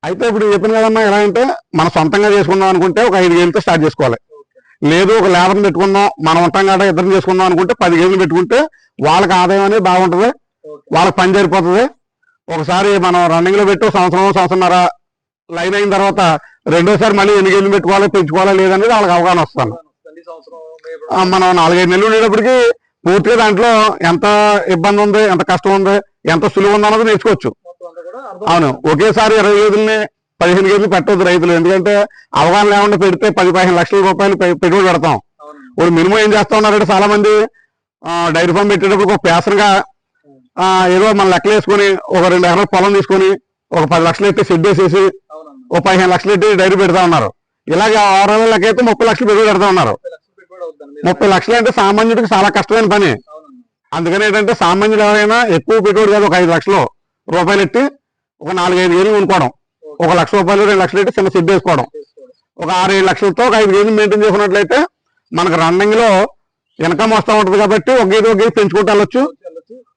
అయితే ఇప్పుడు చెప్పిన కదమ్మా, ఎలా అంటే మనం సొంతంగా చేసుకుందాం అనుకుంటే ఒక 5 గేదెలతో స్టార్ట్ చేసుకోవాలి. లేదు ఒక లేబర్ని పెట్టుకుందాం, మనం ఉంటాం కాడ ఇద్దరు చేసుకుందాం అనుకుంటే 10 గేదెలు పెట్టుకుంటే వాళ్ళకి ఆదాయం అనేది బాగుంటుంది, వాళ్ళకి పని సరిపోతుంది. ఒకసారి మనం రన్నింగ్ లో పెట్టి సంవత్సరంన్నర లైన్ అయిన తర్వాత రెండోసారి మళ్ళీ ఎన్ని గేదెలు పెట్టుకోవాలో పెంచుకోవాలా లేదనేది వాళ్ళకి అవగాహన వస్తాను. మనం 4-5 నెలలు ఉండేటప్పటికి పూర్తిగా దాంట్లో ఎంత ఇబ్బంది ఉంది, ఎంత కష్టం ఉంది, ఎంత సులువు ఉంది అన్నది నేర్చుకోవచ్చు. అవును, ఒకేసారి 20 గేదెల్ని 15 గేదెలు పెట్టవద్దు రైతులు. ఎందుకంటే అవగాహన లేకుండా పెడితే 10-15 లక్షల రూపాయలు పెట్టుబడి పెడతాం. ఇప్పుడు మినిమం ఏం చేస్తా ఉన్నారంటే చాలా మంది డైరీ ఫామ్ పెట్టేటప్పుడు ఒక పేసర్గా ఏదో మన లెక్కలు వేసుకొని ఒక 2 ఎకరాల పొలం తీసుకొని ఒక 10 లక్షలు ఎట్టి షెడ్ వేసేసి ఒక 15 లక్షలు ఎట్టి డైరీ పెడతా ఉన్నారు. ఇలాగే 6 లెక్క అయితే 30 లక్షలు పెట్టుబడి పెడతా ఉన్నారు. 30 లక్షలు అంటే సామాన్యుడికి చాలా కష్టమైన పని. అందుకని ఏంటంటే సామాన్యులు ఎవరైనా ఎక్కువ పెట్టుబడి కాదు, ఒక 5 లక్షలు రూపాయలు ఎట్టి ఒక 4-5 గేదెలు కొనుక్కోవడం, 1 లక్ష రూపాయలు 2 లక్షలు ఎట్టి చిన్న షెడ్ వేసుకోవడం, ఒక 6-7 లక్షలతో ఒక 5 గేదెలు మెయింటైన్ చేసుకున్నట్లయితే మనకు రన్నింగ్ లో ఇన్కమ్ వస్తూ ఉంటుంది. కాబట్టి ఒక గేదె పెంచుకుంటూ వెళ్ళొచ్చు.